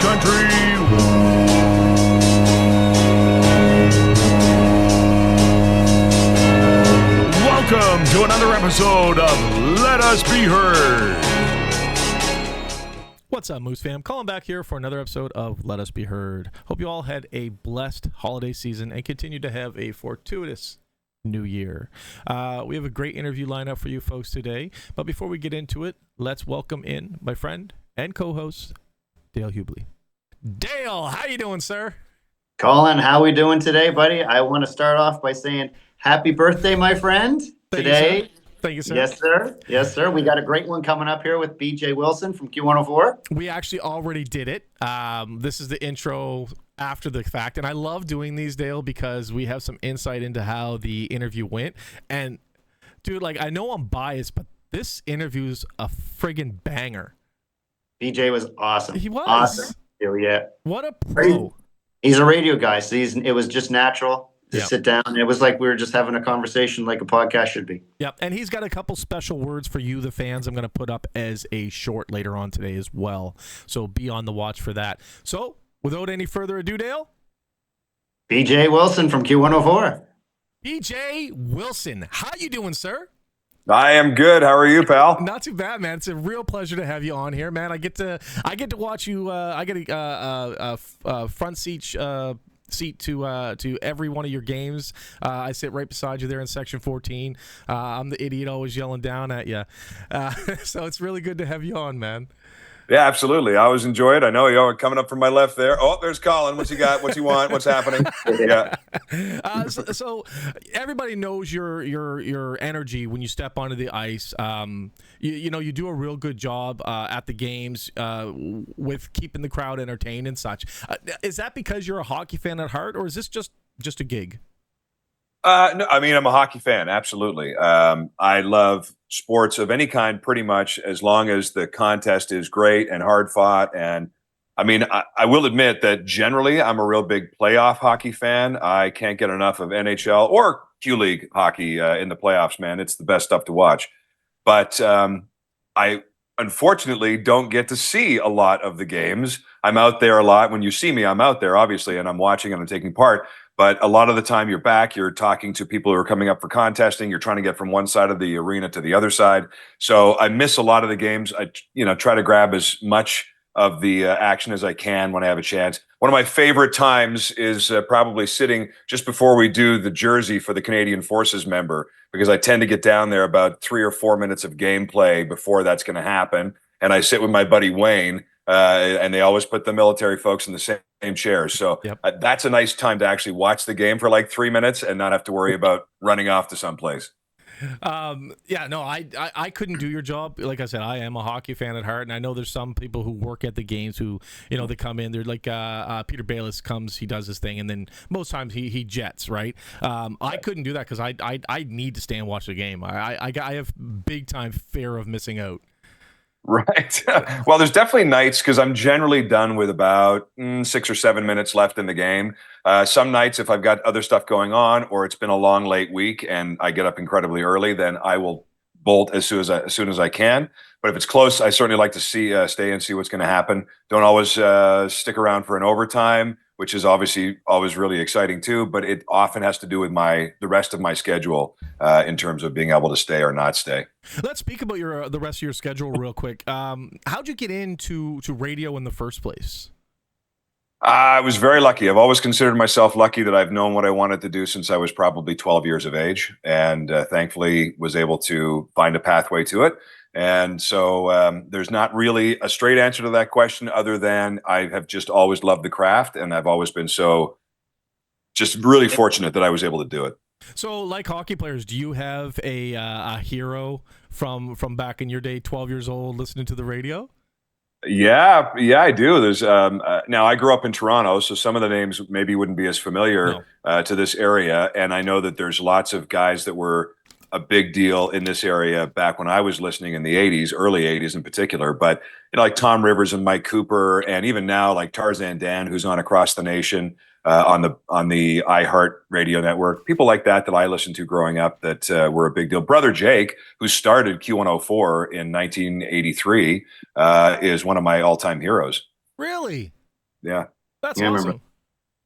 Country. Welcome to another episode of Let Us Be Heard. What's up, Moose fam? Calling back here for another episode of Let Us Be Heard. Hope you all had a blessed holiday season and continue to have a fortuitous new year. We have a great interview lineup for you folks today. But before we get into it, let's welcome in my friend and co-host, Dale Hubley. Dale, how you doing, sir? Colin, how we doing today, buddy? I want to start off by saying happy birthday, my friend. Today. Thank you, sir. Yes, sir. Yes, sir. We got a great one coming up here with BJ Wilson from Q104. We actually already did it. This is the intro after the fact. And I love doing these, Dale, because we have some insight into how the interview went. And, dude, like, I know I'm biased, but this interview's a friggin' banger. BJ was awesome. He was. Awesome. Yeah. What a pro. He's a radio guy, so it was just natural to Yep. sit down. It was like we were just having a conversation like a podcast should be. Yep, and he's got a couple special words for you, the fans. I'm going to put up as a short later on today as well. So be on the watch for that. So, without any further ado, Dale. BJ Wilson from Q104. BJ Wilson, how you doing, sir? I am good. How are you, pal? Not too bad, man. It's a real pleasure to have you on here, man. I get to watch you. I get a front seat to every one of your games. I sit right beside you there in section 14. I'm the idiot always yelling down at you. So it's really good to have you on, man. Yeah, absolutely. I always enjoy it. I know you're coming up from my left there. Oh, there's Colin. What's he got? What's he want? What's happening? Yeah. So everybody knows your energy when you step onto the ice. You do a real good job at the games with keeping the crowd entertained and such. Is that because you're a hockey fan at heart, or is this just a gig? No, I mean, I'm a hockey fan. Absolutely. I love sports of any kind pretty much as long as the contest is great and hard fought. And I mean, I will admit that generally I'm a real big playoff hockey fan. I can't get enough of NHL or Q League hockey in the playoffs, man. It's the best stuff to watch. But I unfortunately don't get to see a lot of the games. I'm out there a lot. When you see me, I'm out there, obviously, and I'm watching and I'm taking part. But a lot of the time you're talking to people who are coming up for contesting. You're trying to get from one side of the arena to the other side. So I miss a lot of the games. I try to grab as much of the action as I can when I have a chance. One of my favorite times is probably sitting just before we do the jersey for the Canadian Forces member, because I tend to get down there about 3 or 4 minutes of gameplay before that's going to happen. And I sit with my buddy Wayne, and they always put the military folks in the same chairs. So Yep. That's a nice time to actually watch the game for like 3 minutes and not have to worry about running off to someplace. I couldn't do your job. Like I said, I am a hockey fan at heart, and I know there's some people who work at the games who, they come in, they're like, Peter Bayless comes, he does his thing, and then most times he jets, right? I couldn't do that because I need to stay and watch the game. I have big time fear of missing out. Right. Well, there's definitely nights because I'm generally done with about 6 or 7 minutes left in the game. Some nights, if I've got other stuff going on or it's been a long, late week and I get up incredibly early, then I will bolt as soon as I can. But if it's close, I certainly like to stay and see what's going to happen. Don't always stick around for an overtime, which is obviously always really exciting too. But it often has to do with the rest of my schedule in terms of being able to stay or not stay. Let's speak about the rest of your schedule real quick. How'd you get into radio in the first place? I was very lucky. I've always considered myself lucky that I've known what I wanted to do since I was probably 12 years of age, and thankfully was able to find a pathway to it. And so there's not really a straight answer to that question other than I have just always loved the craft, and I've always been so just really fortunate that I was able to do it. So, like hockey players, do you have a hero from back in your day, 12 years old, listening to the radio? Yeah, I do. There's now I grew up in Toronto, so some of the names maybe wouldn't be as familiar to this area, and I know that there's lots of guys that were a big deal in this area back when I was listening in the 80s, early 80s in particular. But like Tom Rivers and Mike Cooper, and even now like Tarzan Dan, who's on Across the Nation on the iHeart radio network. People like that I listened to growing up that were a big deal. Brother Jake, who started Q104 in 1983, is one of my all-time heroes. Really? Yeah. That's Yeah, I awesome. remember.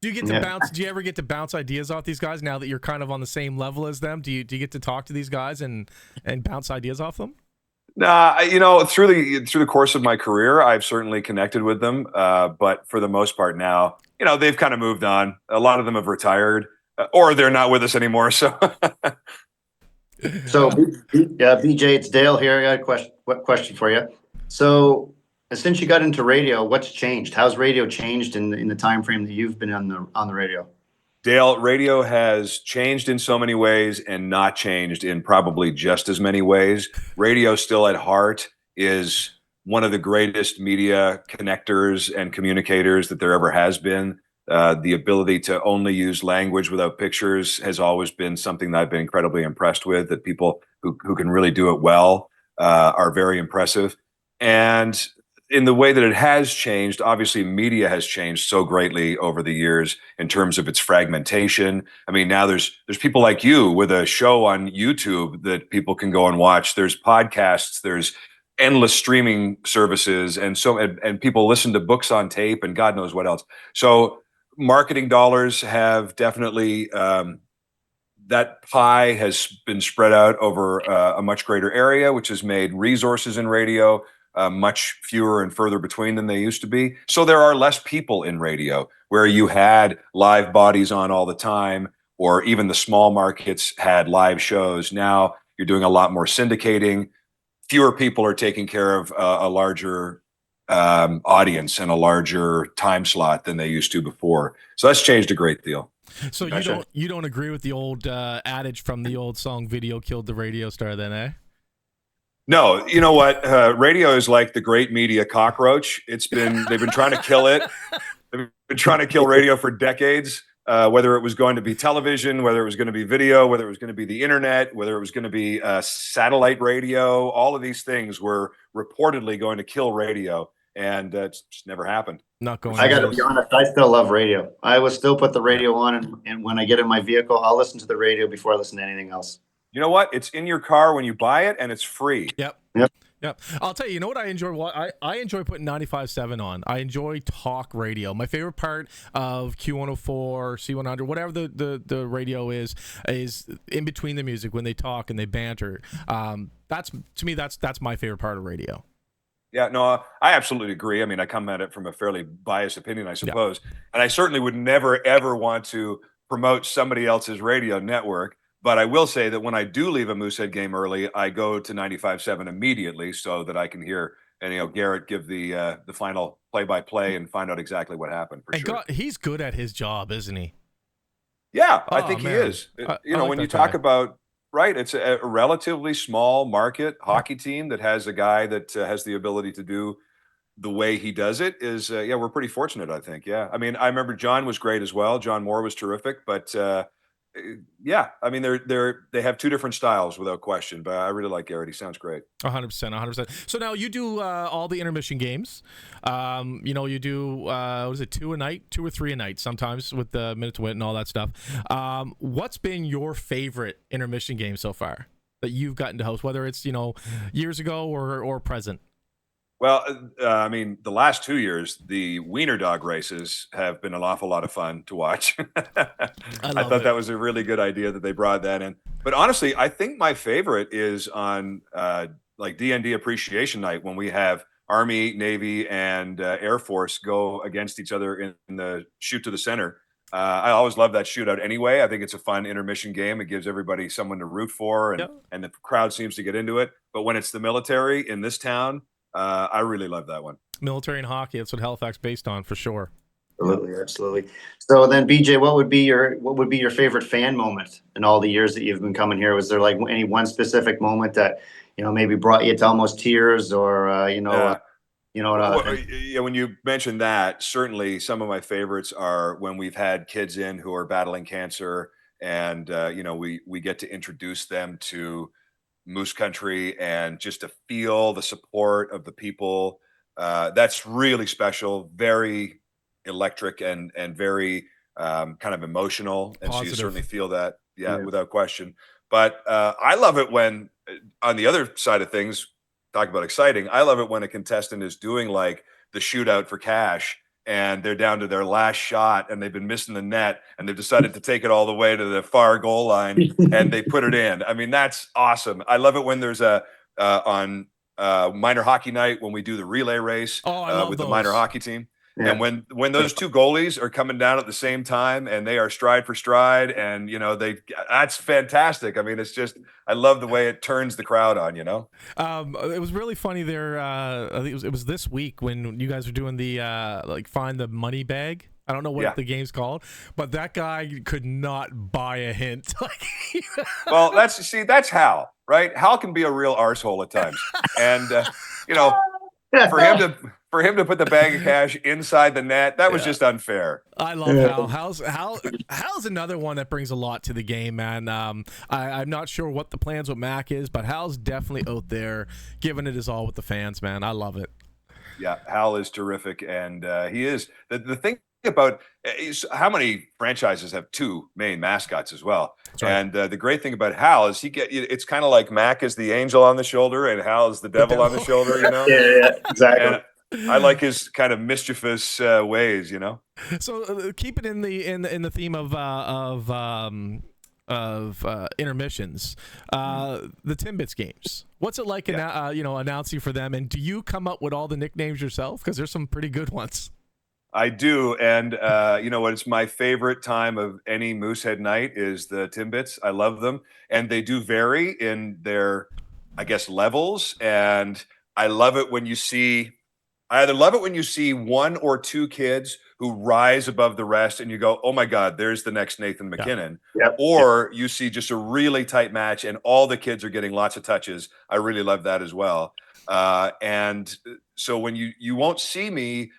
Do you get to Yeah. bounce? Do you ever get to bounce ideas off these guys now that you're kind of on the same level as them? Do you get to talk to these guys and bounce ideas off them? Nah, through the course of my career, I've certainly connected with them, but for the most part now, they've kind of moved on. A lot of them have retired, or they're not with us anymore. So, So, BJ, it's Dale here. I got a question for you. So, since you got into radio, what's changed? How's radio changed in the time frame that you've been on the radio? Dale, radio has changed in so many ways and not changed in probably just as many ways. Radio still at heart is one of the greatest media connectors and communicators that there ever has been. The ability to only use language without pictures has always been something that I've been incredibly impressed with, that people who can really do it well are very impressive. And in the way that it has changed, obviously media has changed so greatly over the years in terms of its fragmentation. I mean, now there's people like you with a show on YouTube that people can go and watch. There's podcasts, there's endless streaming services, and people listen to books on tape and God knows what else. So marketing dollars have definitely that pie has been spread out over a much greater area, which has made resources in radio much fewer and further between than they used to be. So there are less people in radio, where you had live bodies on all the time, or even the small markets had live shows. Now you're doing a lot more syndicating. Fewer people are taking care of a larger audience and a larger time slot than they used to before. So that's changed a great deal. So you don't agree with the old adage from the old song "Video killed the radio star"? Then, eh? No, you know what? Radio is like the great media cockroach. They've been trying to kill it. They've been trying to kill radio for decades. Whether it was going to be television, whether it was going to be video, whether it was going to be the internet, whether it was going to be satellite radio, all of these things were reportedly going to kill radio, and it's just never happened. Not going. I got to be honest. I still love radio. I will still put the radio on, and when I get in my vehicle, I'll listen to the radio before I listen to anything else. You know what? It's in your car when you buy it, and it's free. Yep. I'll tell you. You know what I enjoy? I enjoy putting 95.7 on. I enjoy talk radio. My favorite part of Q104, C100, whatever the radio is in between the music when they talk and they banter. That's my favorite part of radio. Yeah, no, I absolutely agree. I mean, I come at it from a fairly biased opinion, I suppose, and I certainly would never ever want to promote somebody else's radio network. But I will say that when I do leave a Moosehead game early, I go to 95.7 immediately so that I can hear Garrett give the final play-by-play and find out exactly what happened. For sure. God, he's good at his job, isn't he? Yeah, I think he is. When you talk guy. about it's a relatively small market hockey team that has a guy that has the ability to do the way he does it. We're pretty fortunate, I think. Yeah, I mean, I remember John was great as well. John Moore was terrific, but. I mean, they have two different styles without question, but I really like Garrett. He sounds great. 100%. So now you do all the intermission games. You do what is it, 2 or 3 a night sometimes with the minute to win and all that stuff. What's been your favorite intermission game so far that you've gotten to host, whether it's years ago or present? Well, I mean, the last 2 years, the wiener dog races have been an awful lot of fun to watch. I thought that was a really good idea that they brought that in. But honestly, I think my favorite is on like DND Appreciation Night, when we have Army, Navy, and Air Force go against each other in the shoot to the center. I always love that shootout anyway. I think it's a fun intermission game. It gives everybody someone to root for, and the crowd seems to get into it. But when it's the military in this town, I really love that one. Military and hockey, that's what Halifax based on, for sure. Absolutely. So then, BJ, what would be your favorite fan moment in all the years that you've been coming here? Was there like any one specific moment that maybe brought you to almost tears, or when you mentioned that, certainly some of my favorites are when we've had kids in who are battling cancer, and we get to introduce them to Moose Country, and just to feel the support of the people. That's really special, very electric, and very kind of emotional. And so you certainly feel that, without question. But I love it when, on the other side of things, talk about exciting, I love it when a contestant is doing like the shootout for cash, and they're down to their last shot and they've been missing the net and they've decided to take it all the way to the far goal line and they put it in. I mean, that's awesome. I love it when there's on minor hockey night when we do the relay race with the minor hockey team. Yeah. And when those two goalies are coming down at the same time and they are stride for stride and, that's fantastic. I mean, it's just, I love the way it turns the crowd on, It was really funny there. I think it was this week when you guys were doing the, find the money bag. I don't know what the game's called, but that guy could not buy a hint. Well, that's Hal, right? Hal can be a real arsehole at times. And, for him to put the bag of cash inside the net, that was just unfair. I love Hal. Hal's another one that brings a lot to the game, man. I'm not sure what the plans with Mack is, but Hal's definitely out there giving it his all with the fans, man. I love it. Yeah, Hal is terrific, and he is. The thing about how many franchises have two main mascots as well. Right. And the great thing about Hal is it's kind of like Mack is the angel on the shoulder and Hal is the devil on the shoulder, Yeah, exactly. And I like his kind of mischievous ways, So keep it in the theme of intermissions, the Timbits games. What's it like announcing for them, and do you come up with all the nicknames yourself? Because there's some pretty good ones. I do, and you know what? It's my favorite time of any Moosehead night is the Timbits. I love them, and they do vary in their, I guess, levels. And I love it when you see. I either love it when you see one or two kids who rise above the rest, and you go, "Oh my God, there's the next Nathan McKinnon." Yep. Or you see just a really tight match, and all the kids are getting lots of touches. I really love that as well. And so when you won't see me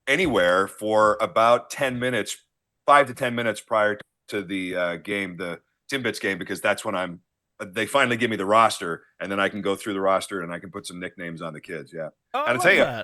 anywhere for about 10 minutes, 5 to 10 minutes prior to the game, the Timbits game, because that's when they finally give me the roster, and then I can go through the roster and I can put some nicknames on the kids. Yeah. Oh, and I'll tell you,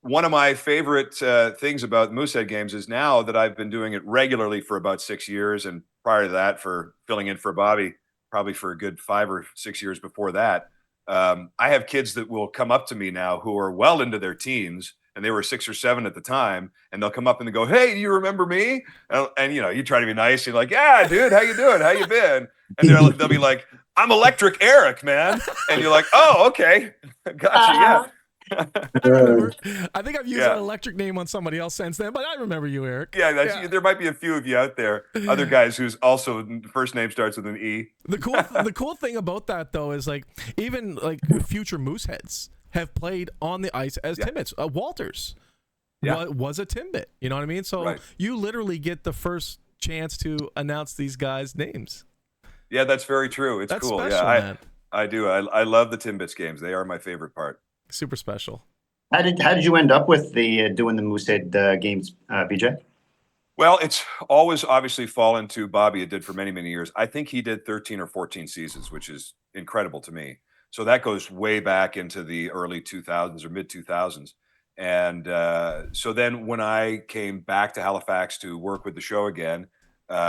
one of my favorite things about Moosehead games is now that I've been doing it regularly for about 6 years, and prior to that for filling in for Bobby, probably for a good 5 or 6 years before that. I have kids that will come up to me now who are well into their teens, and they were 6 or 7 at the time, and they'll come up and they go, "Hey, do you remember me?" And you try to be nice. You're like, "Yeah, dude, how you doing? How you been?" And they'll be like, "I'm Electric Eric, man." And you're like, "Oh, okay, gotcha, yeah." I think I've used an electric name on somebody else since then, but I remember you, Eric. Yeah, there might be a few of you out there, other guys whose also first name starts with an E. The cool thing about that though is even future Mooseheads have played on the ice as Timbits. Walters was a Timbit. You know what I mean? So you literally get the first chance to announce these guys' names. Yeah, that's very true. It's cool. Special, man. I do. I love the Timbits games. They are my favorite part. Super special. How did you end up with the doing the Moosehead games, BJ? Well, it's always obviously fallen to Bobby. It did for many, many years. I think he did 13 or 14 seasons, which is incredible to me. So that goes way back into the early 2000s or mid 2000s. And so then when I came back to Halifax to work with the show again,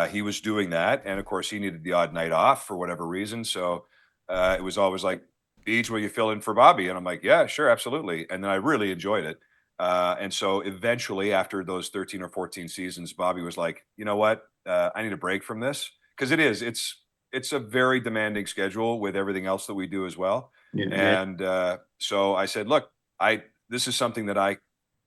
he was doing that. And of course, he needed the odd night off for whatever reason. So it was always like, "Beach, will you fill in for Bobby?" And I'm like, "Yeah, sure, absolutely." And then I really enjoyed it. And so eventually, after those 13 or 14 seasons, Bobby was like, "You know what? I need a break from this." Because it's a very demanding schedule with everything else that we do as well. Yeah. And so I said, "Look, this is something that I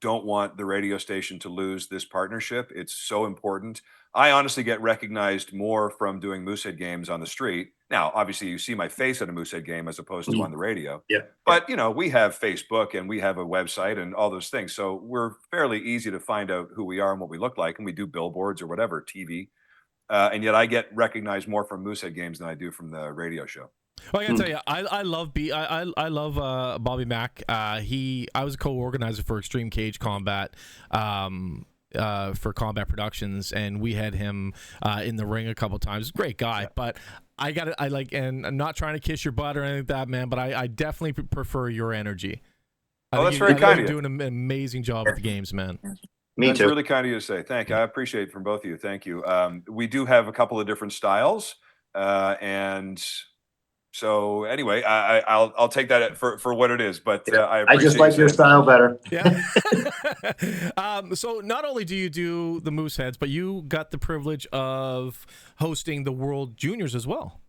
don't want the radio station to lose this partnership. It's so important." I honestly get recognized more from doing Moosehead games on the street. Now, obviously, you see my face at a Moosehead game as opposed to on the radio. Yeah. But, we have Facebook and we have a website and all those things. So we're fairly easy to find out who we are and what we look like. And we do billboards or whatever, TV. And yet I get recognized more from Moosehead games than I do from the radio show. Well, I gotta tell you, I love Bobby Mack. I was a co-organizer for Extreme Cage Combat. For Combat Productions, and we had him in the ring a couple times. Great guy, but and I'm not trying to kiss your butt or anything like that, man, but I definitely prefer your energy. That's very kind of you. You're doing an amazing job with the games, man. Me too. That's really kind of you to say. Thank you. I appreciate it from both of you. Thank you. We do have a couple of different styles, and so anyway, I'll take that for what it is. But I just like your style better. Yeah. So not only do you do the Mooseheads, but you got the privilege of hosting the World Juniors as well.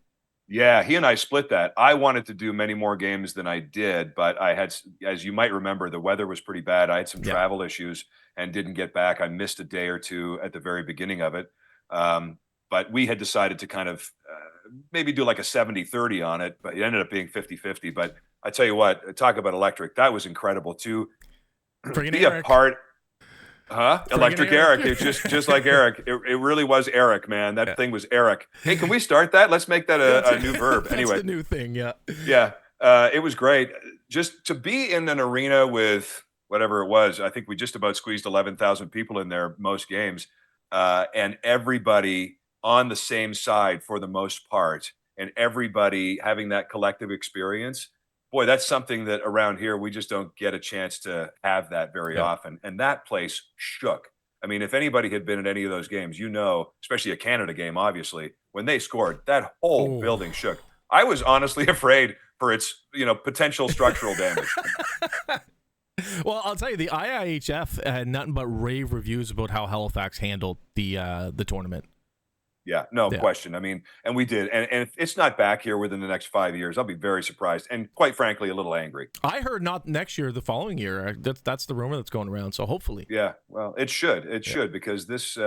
Yeah, he and I split that. I wanted to do many more games than I did, but I had, as you might remember, the weather was pretty bad. I had some travel issues and didn't get back. I missed a day or two at the very beginning of it. But we had decided to kind of maybe do like a 70-30 on it, but it ended up being 50-50. But I tell you what, talk about electric. That was incredible too. Be a part. Electric Eric. It's just like Eric. It really was Eric, man. That thing was Eric. Hey, can we start that? Let's make that a new verb. Anyway, the new thing. Yeah. It was great. Just to be in an arena with whatever it was. I think we just about squeezed 11,000 people in there most games, and everybody on the same side for the most part, and everybody having that collective experience. Boy, that's something that around here we just don't get a chance to have that very often. And that place shook. I mean, if anybody had been at any of those games, especially a Canada game, obviously, when they scored, that whole building shook. I was honestly afraid for its, potential structural damage. Well, I'll tell you, the IIHF had nothing but rave reviews about how Halifax handled the tournament. Yeah, no question. I mean, and we did. And if it's not back here within the next 5 years, I'll be very surprised and quite frankly, a little angry. I heard not next year, the following year. That's the rumor that's going around. So hopefully. Yeah, well, it should. It should, because this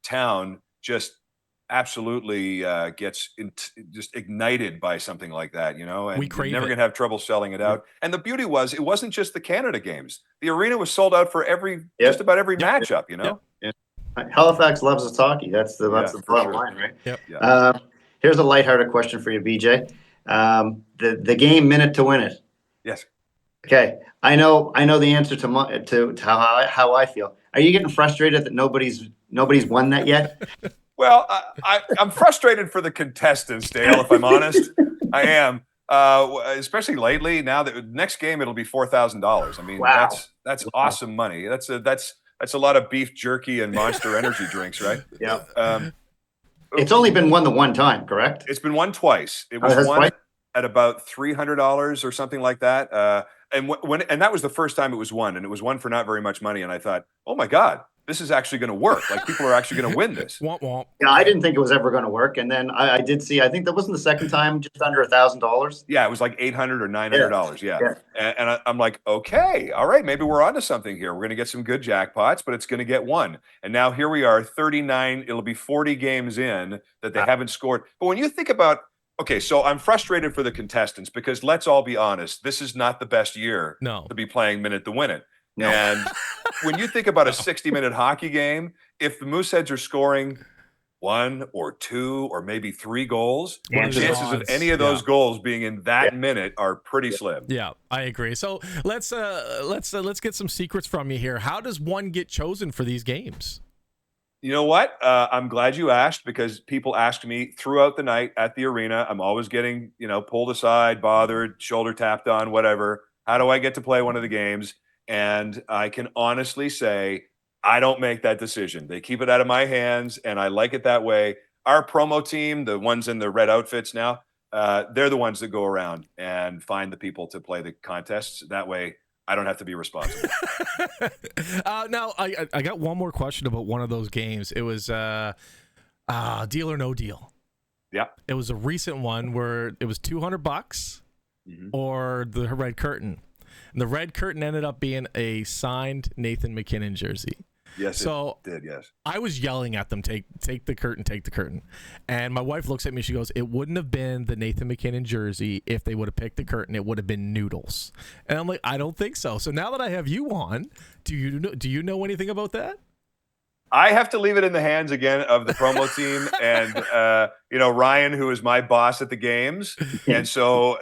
town just absolutely gets just ignited by something like that, and you're never going to have trouble selling it out. And the beauty was, it wasn't just the Canada games. The arena was sold out for just about every matchup, Halifax loves its hockey. That's the bottom line, right? Yep. Here's a lighthearted question for you, BJ. The game minute to win it. Yes. Okay. I know the answer to how I feel. Are you getting frustrated that nobody's won that yet? Well, I'm frustrated for the contestants, Dale. If I'm honest, I am. Especially lately. Now that next game it'll be $4,000. I mean, that's awesome money. That's a lot of beef jerky and Monster Energy drinks, right? Yeah. It's only been won the one time, correct? It's been won twice. It was won at about $300 or something like that. And that was the first time it was won, and it was won for not very much money. And I thought, oh my God, this is actually going to work. Like, people are actually going to win this. Womp womp. Yeah, I didn't think it was ever going to work, and then I did see. I think that wasn't the second time, just under $1,000. Yeah, it was like $800 or $900. Yeah. And I'm like, okay, all right, maybe we're onto something here. We're going to get some good jackpots, but it's going to get one. And now here we are, 39. It'll be 40 games in that they haven't scored. But when you think about, okay, so I'm frustrated for the contestants, because let's all be honest, this is not the best year to be playing minute to win it. No. And when you think about a 60-minute hockey game, if the Mooseheads are scoring 1 or 2 or maybe 3 goals, the chances of any of those goals being in that minute are pretty slim. Yeah, I agree. So let's get some secrets from you here. How does one get chosen for these games? You know what? I'm glad you asked, because people asked me throughout the night at the arena. I'm always getting, pulled aside, bothered, shoulder tapped on, whatever. How do I get to play one of the games? And I can honestly say, I don't make that decision. They keep it out of my hands, and I like it that way. Our promo team, the ones in the red outfits now, they're the ones that go around and find the people to play the contests. That way, I don't have to be responsible. Now, I got one more question about one of those games. It was Deal or No Deal. Yeah. It was a recent one where it was $200 or the red curtain. And the red curtain ended up being a signed Nathan MacKinnon jersey. Yes, so it did, yes. I was yelling at them, take the curtain, take the curtain. And my wife looks at me, she goes, it wouldn't have been the Nathan MacKinnon jersey if they would have picked the curtain. It would have been Noodles. And I'm like, I don't think so. So now that I have you on, do you know anything about that? I have to leave it in the hands again of the promo team and Ryan, who is my boss at the games. And so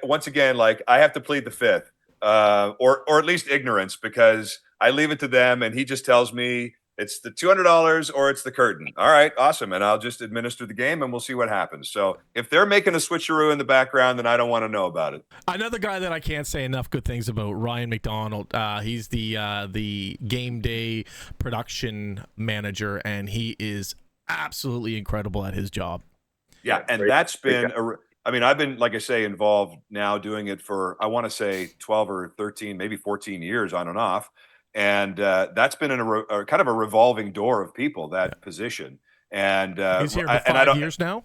once again, I have to plead the fifth. Or at least ignorance, because I leave it to them, and he just tells me it's the $200 or it's the curtain. All right, awesome, and I'll just administer the game, and we'll see what happens. So if they're making a switcheroo in the background, then I don't want to know about it. Another guy that I can't say enough good things about, Ryan McDonald. He's the game day production manager, and he is absolutely incredible at his job. Yeah, and that's been I've been, like I say, involved now doing it for, I want to say 12 or 13, maybe 14 years on and off. and that's been kind of a revolving door of people, that position. And He's here for and I 5 years now.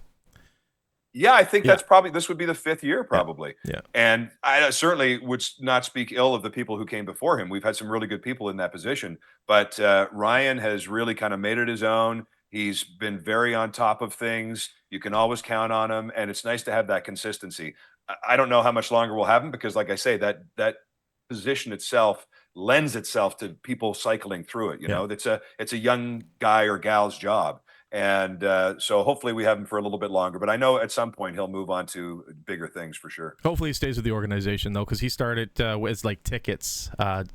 Yeah, I think Yeah. that's probably, this would be the 5th year probably. Yeah. And I certainly would not speak ill of the people who came before him. We've had some really good people in that position, but Ryan has really kind of made it his own. He's been very on top of things. You can always count on him, and it's nice to have that consistency. I don't know how much longer we'll have him, because like I say, that position itself lends itself to people cycling through it. You know, it's a young guy or gal's job. And so hopefully we have him for a little bit longer, but I know at some point he'll move on to bigger things for sure. Hopefully he stays with the organization though, because he started as like tickets,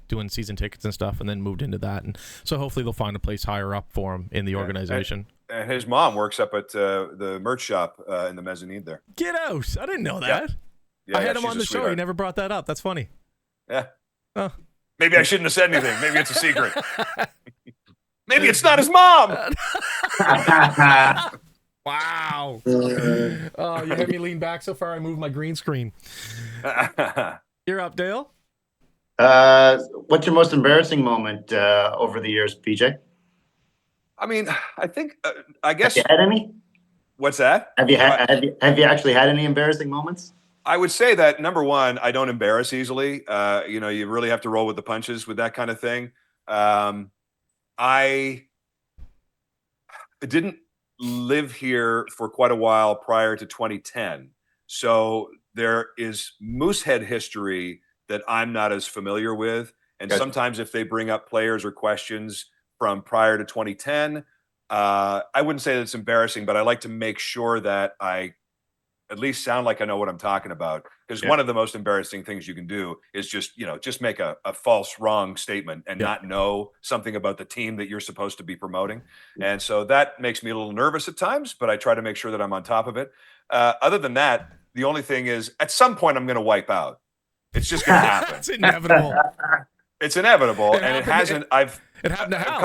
doing season tickets and stuff, and then moved into that. And so hopefully they'll find a place higher up for him in the organization. And his mom works up at the merch shop in the mezzanine there. Get out! I didn't know that. Yeah, I had him she's on a the show. sweetheart. He never brought that up. That's funny. Yeah. Oh. Maybe I shouldn't have said anything. Maybe it's a secret. Maybe it's not his mom. Wow. Oh, you had me lean back so far I moved my green screen. You're up, Dale. What's your most embarrassing moment over the years, BJ? I mean, I think I guess. Have you had any? What's that? Have you actually had any embarrassing moments? I would say that, number one, I don't embarrass easily. You know, you really have to roll with the punches with that kind of thing. I didn't live here for quite a while prior to 2010. So there is Moosehead history that I'm not as familiar with. And Gotcha. Sometimes if they bring up players or questions from prior to 2010, I wouldn't say that it's embarrassing, but I like to make sure that I at least sound like I know what I'm talking about. Because one of the most embarrassing things you can do is just make a false, wrong statement and not know something about the team that you're supposed to be promoting. And so that makes me a little nervous at times, but I try to make sure that I'm on top of it. Other than that, the only thing is, at some point I'm going to wipe out. It's just going to happen. It's inevitable. It's inevitable, and it hasn't. It happened to Hal.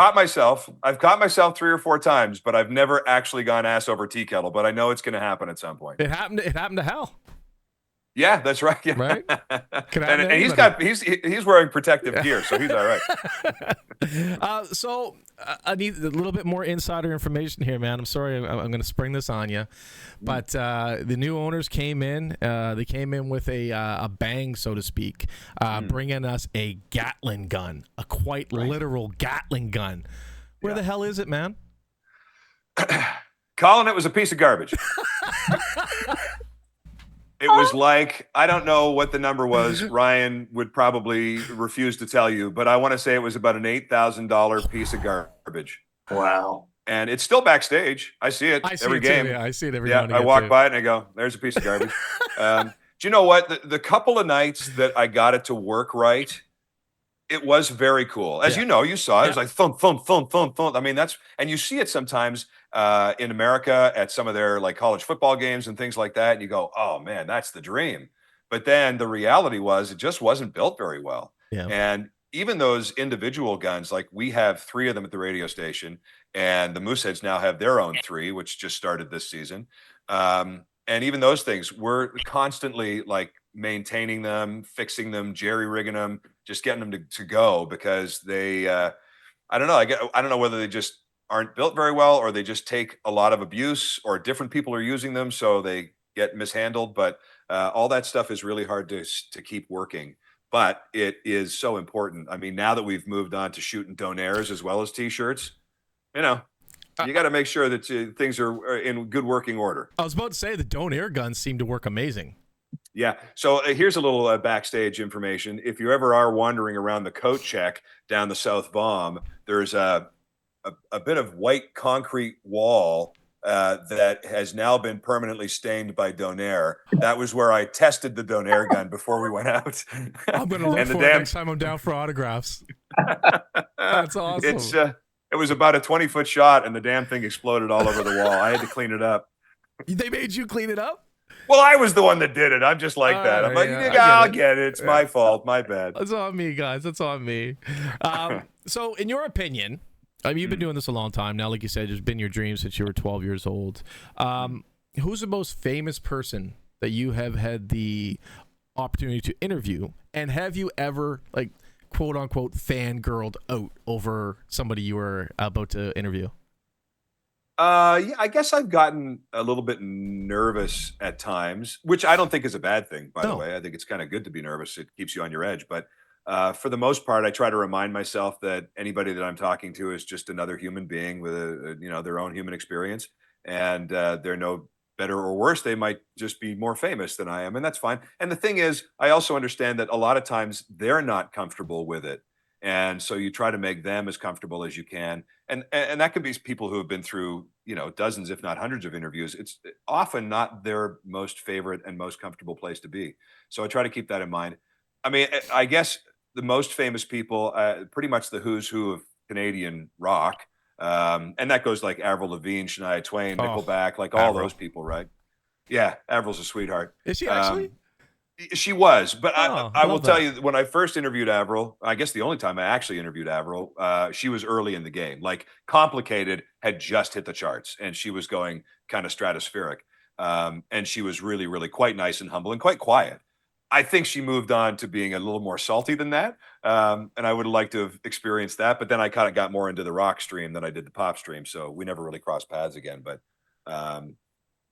I've caught myself 3 or 4 times, but I've never actually gone ass over tea kettle. But I know it's going to happen at some point. It happened to Hal. Yeah, that's right. Yeah. Right? And he's wearing protective gear, so he's all right. So I need a little bit more insider information here, man. I'm sorry, I'm going to spring this on you, but the new owners came in. They came in with a bang, so to speak, bringing us a Gatlin gun, a quite literal Gatlin gun. Where the hell is it, man? Colin, it was a piece of garbage. It was like, I don't know what the number was. Ryan would probably refuse to tell you, but I want to say it was about an $8,000 piece of garbage. Wow. And it's still backstage. I see it every game. Too, yeah, I see it every Yeah, game. I walk by it and I go, there's a piece of garbage. Do you know what? The couple of nights that I got it to work right, it was very cool. As you know, you saw it. It was like thump, thump, thump, thump, thump. I mean, and you see it sometimes in America at some of their like college football games and things like that. And you go, oh man, that's the dream. But then the reality was it just wasn't built very well. Yeah. And even those individual guns, like we have 3 of them at the radio station, and the Mooseheads now have their own 3, which just started this season. And even those things, we're constantly like maintaining them, fixing them, jerry-rigging them, just getting them to go, because they, I don't know. I don't know whether they just aren't built very well, or they just take a lot of abuse, or different people are using them, so they get mishandled. But all that stuff is really hard to keep working. But it is so important. I mean, now that we've moved on to shooting donaires as well as T-shirts, you know, you got to make sure that things are in good working order. I was about to say the Donair guns seem to work amazing. Yeah. So here's a little backstage information. If you ever are wandering around the coat check down the South Bomb, there's a bit of white concrete wall that has now been permanently stained by Donair. That was where I tested the Donair gun before we went out. I'm going to look for it next time I'm down for autographs. That's awesome. It was about a 20-foot shot, and the damn thing exploded all over the wall. I had to clean it up. They made you clean it up? Well, I was the one that did it. I'm just like that. I'm like, I'll get it. It's my fault. My bad. That's on me, guys. That's on me. So, in your opinion, I mean, you've been doing this a long time now. Like you said, it's been your dream since you were 12 years old. Who's the most famous person that you have had the opportunity to interview? And have you ever, like, quote unquote fangirled out over somebody you were about to interview? Yeah, I guess I've gotten a little bit nervous at times, which I don't think is a bad thing, by the No. way. I think it's kind of good to be nervous. It keeps you on your edge. But for the most part, I try to remind myself that anybody that I'm talking to is just another human being with their own human experience, and they're no better or worse. They might just be more famous than I am, and that's fine. And the thing is, I also understand that a lot of times they're not comfortable with it, and so you try to make them as comfortable as you can, and that could be people who have been through dozens if not hundreds of interviews. It's often not their most favorite and most comfortable place to be, so I try to keep that in mind. I mean, I guess the most famous people, pretty much the who's who of Canadian rock, and that goes like Avril Lavigne, Shania Twain, Oh, Nickelback, like all Avril. those people, right? Yeah, Avril's a sweetheart. Is she actually? She was, but Oh, I will love tell that. you that when I first interviewed Avril, I guess the only time I actually interviewed Avril, she was early in the game. Like Complicated had just hit the charts and she was going kind of stratospheric. And she was really, really quite nice and humble and quite quiet. I think she moved on to being a little more salty than that. And I would have liked to have experienced that. But then I kind of got more into the rock stream than I did the pop stream. So we never really crossed paths again. But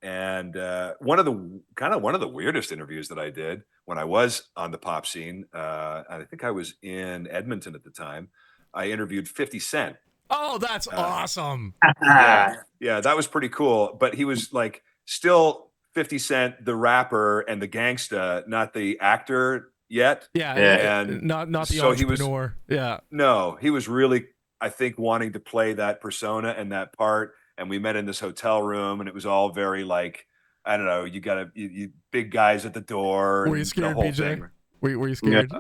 and one of the weirdest interviews that I did when I was on the pop scene, I think I was in Edmonton at the time. I interviewed 50 Cent. Oh, that's awesome. Yeah, that was pretty cool. But he was like still 50 Cent, the rapper and the gangsta, not the actor yet. Yeah, And not the so he was entrepreneur. Yeah. no, he was really, I think, wanting to play that persona and that part. And we met in this hotel room, and it was all very like, I don't know, you big guys at the door. Were you and the scared, whole BJ? thing. Were you scared?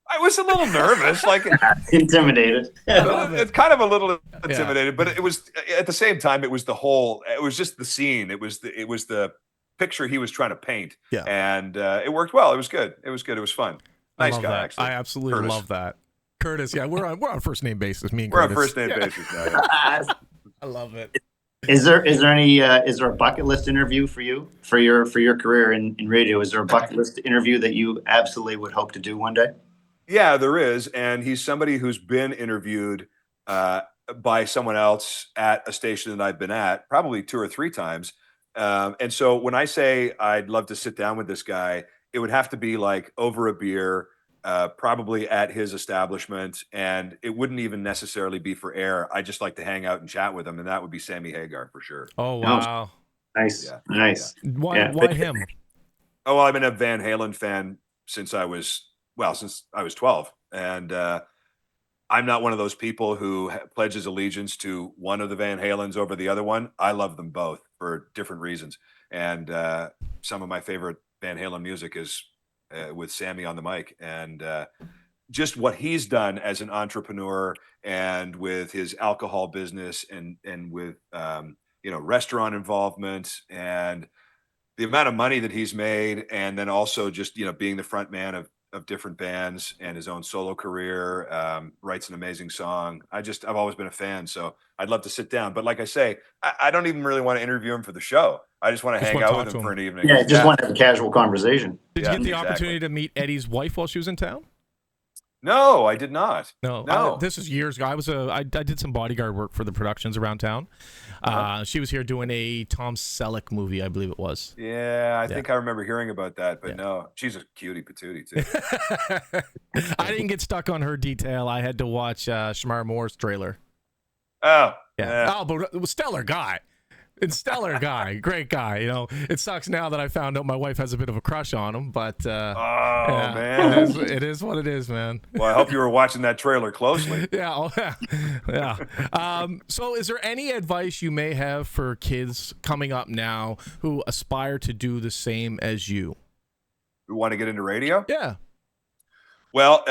I was a little nervous, like Intimidated. it's kind of a little intimidated, but it was at the same time, it was just the scene. It was the picture he was trying to paint. Yeah. And it worked well. It was good. It was fun. I Nice love guy, that. actually. I absolutely Curtis. love that. Curtis, yeah, we're on first name basis. Me and We're Curtis. on first name basis now. Yeah. I love it. Is there a bucket list interview for you for your career in radio? Is there a bucket list interview that you absolutely would hope to do one day? Yeah, there is, and he's somebody who's been interviewed by someone else at a station that I've been at, probably 2 or 3 times. And so when I say I'd love to sit down with this guy, it would have to be like over a beer, probably at his establishment, and it wouldn't even necessarily be for air. I just like to hang out and chat with him, and that would be Sammy Hagar for sure. Oh wow. Nice, Yeah. nice. Why him? Oh, well, I've been a Van Halen fan since I was 12, and I'm not one of those people who pledges allegiance to one of the Van Halens over the other one. I love them both for different reasons, and some of my favorite Van Halen music is with Sammy on the mic, and just what he's done as an entrepreneur and with his alcohol business and with restaurant involvement and the amount of money that he's made, and then also just being the front man of different bands and his own solo career, writes an amazing song. I've always been a fan, so I'd love to sit down. But like I say, I don't even really want to interview him for the show. I just want to hang out with him for an evening. Yeah, just want to have a casual conversation. Did you get the opportunity to meet Eddie's wife while she was in town? No, I did not. No. This is years ago. I did some bodyguard work for the productions around town. She was here doing a Tom Selleck movie, I believe it was. Yeah, I think I remember hearing about that, but no, she's a cutie patootie too. I didn't get stuck on her detail. I had to watch Shamar Moore's trailer. Oh, yeah. Oh, but it was stellar guy. It's stellar guy, great guy. It sucks now that I found out my wife has a bit of a crush on him, but man, it is what it is, man. Well, I hope you were watching that trailer closely. Yeah. So, is there any advice you may have for kids coming up now who aspire to do the same as you? Who want to get into radio? Yeah. Well,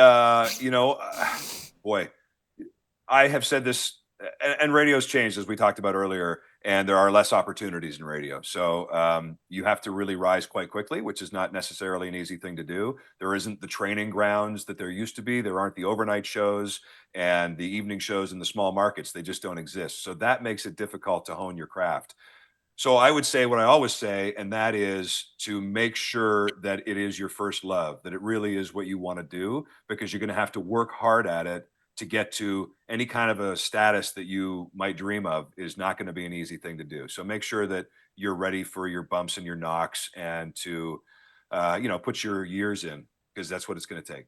boy, I have said this, and radio's changed as we talked about earlier. And there are less opportunities in radio. So you have to really rise quite quickly, which is not necessarily an easy thing to do. There isn't the training grounds that there used to be. There aren't the overnight shows and the evening shows in the small markets. They just don't exist. So that makes it difficult to hone your craft. So I would say what I always say, and that is to make sure that it is your first love, that it really is what you want to do, because you're going to have to work hard at it to get to any kind of a status that you might dream of is not going to be an easy thing to do. So make sure that you're ready for your bumps and your knocks and to, put your years in, because that's what it's going to take.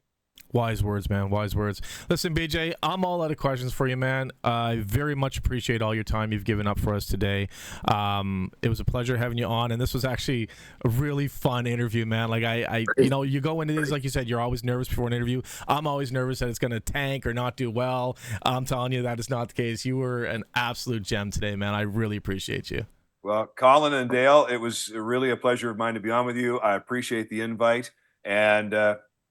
Wise words, man. Wise words. Listen, BJ, I'm all out of questions for you, man. I very much appreciate all your time you've given up for us today. It was a pleasure having you on, and this was actually a really fun interview, man. Like you go into these, like you said, you're always nervous before an interview. I'm always nervous that it's going to tank or not do well. I'm telling you that is not the case. You were an absolute gem today, man. I really appreciate you. Well, Colin and Dale, it was really a pleasure of mine to be on with you. I appreciate the invite, and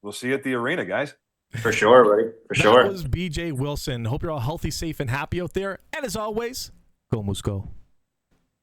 we'll see you at the arena, guys. For sure, buddy. For sure. That was BJ Wilson. Hope you're all healthy, safe, and happy out there. And as always, go Moose, go.